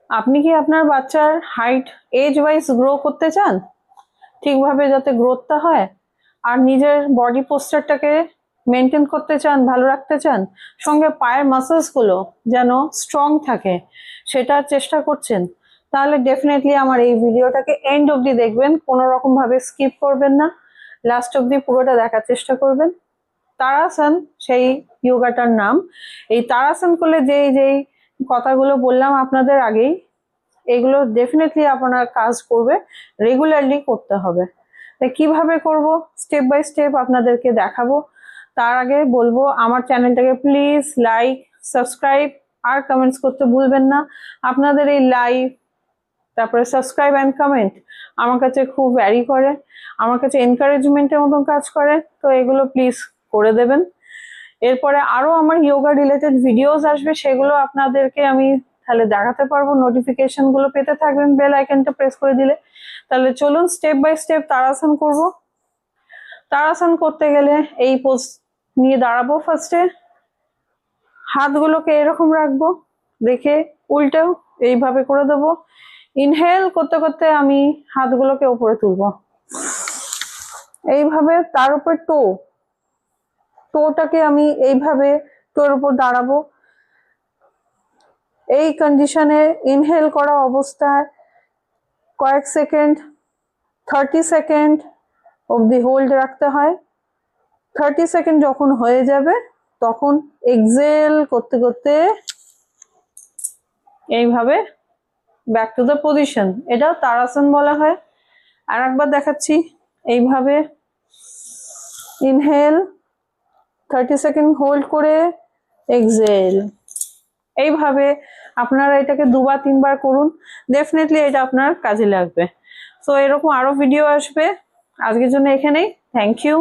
আপনি কি আপনার বাচ্চার হাইট এজ ওয়াইজ গ্রো করতে চান, ঠিকভাবে যাতে গ্রোথটা হয়, আর নিজের বডি পোস্টারটাকে মেনটেন করতে চান, ভালো রাখতে চান, সঙ্গে পায়ের মাসেলসগুলো যেন স্ট্রং থাকে, সেটা চেষ্টা করছেন, তাহলে ডেফিনেটলি আমার এই ভিডিওটাকে এন্ড অবধি দেখবেন, কোনো রকম ভাবে স্কিপ করবেন না, লাস্ট অবধি পুরোটা দেখার চেষ্টা করবেন। তারাসন সেই যোগাটার নাম। এই তারাসন করলে যেই যেই কথাগুলো বললাম আপনাদের আগেই, এগুলো ডেফিনেটলি আপনার কাজ করবে, রেগুলারলি করতে হবে। তাই কিভাবে করব স্টেপ বাই স্টেপ আপনাদেরকে দেখাবো। তার আগে বলবো আমার চ্যানেলটাকে প্লিজ লাইক, সাবস্ক্রাইব আর কমেন্টস করতে ভুলবেন না। আপনাদের এই লাইক, তারপরে সাবস্ক্রাইব অ্যান্ড কমেন্ট আমার কাছে খুব ভ্যারি করে, আমার কাছে এনকারেজমেন্টের মতন কাজ করে, তো এগুলো প্লিজ করে দেবেন। এরপরে আরো আমার যোগা রিলেটেড ভিডিওস আসবে, সেগুলো আপনাদেরকে আমি তাহলে দেখাতে পারবো, নোটিফিকেশন গুলো পেতে থাকবেন বেল আইকনটা প্রেস করে দিলে। তাহলে চলুন স্টেপ বাই স্টেপ তারাসন করব। তারাসন করতে গেলে এই পোজ নিয়ে দাঁড়াবো। ফার্স্টে হাতগুলোকে এরকম রাখবো, রেখে উল্টেও এইভাবে করে দেবো। ইনহেল করতে করতে আমি হাতগুলোকে উপরে তুলবো এইভাবে, তার উপর টোটাকে আমি এইভাবে টোর উপর দাঁড়াবো। এই কন্ডিশনে ইনহেল করা অবস্থায় কয়েক সেকেন্ড, 30 সেকেন্ড অবধি হোল্ড রাখতে হয়। 30 সেকেন্ড যখন হয়ে যাবে তখন এক্সেল করতে করতে এইভাবে ব্যাক টু দ্য পজিশন, এটা তারাসন বলা হয়। আর একবার দেখাচ্ছি, এইভাবে ইনহেল, 30 সেকেন্ড হোল্ড করে এক্সেল। এইভাবে আপনারা এটাকে 2-3 বার করুন, ডেফিনেটলি এটা আপনার কাজে লাগবে। তো এরকম আরো ভিডিও আসবে, আজকের জন্য এখানেই, থ্যাংক ইউ।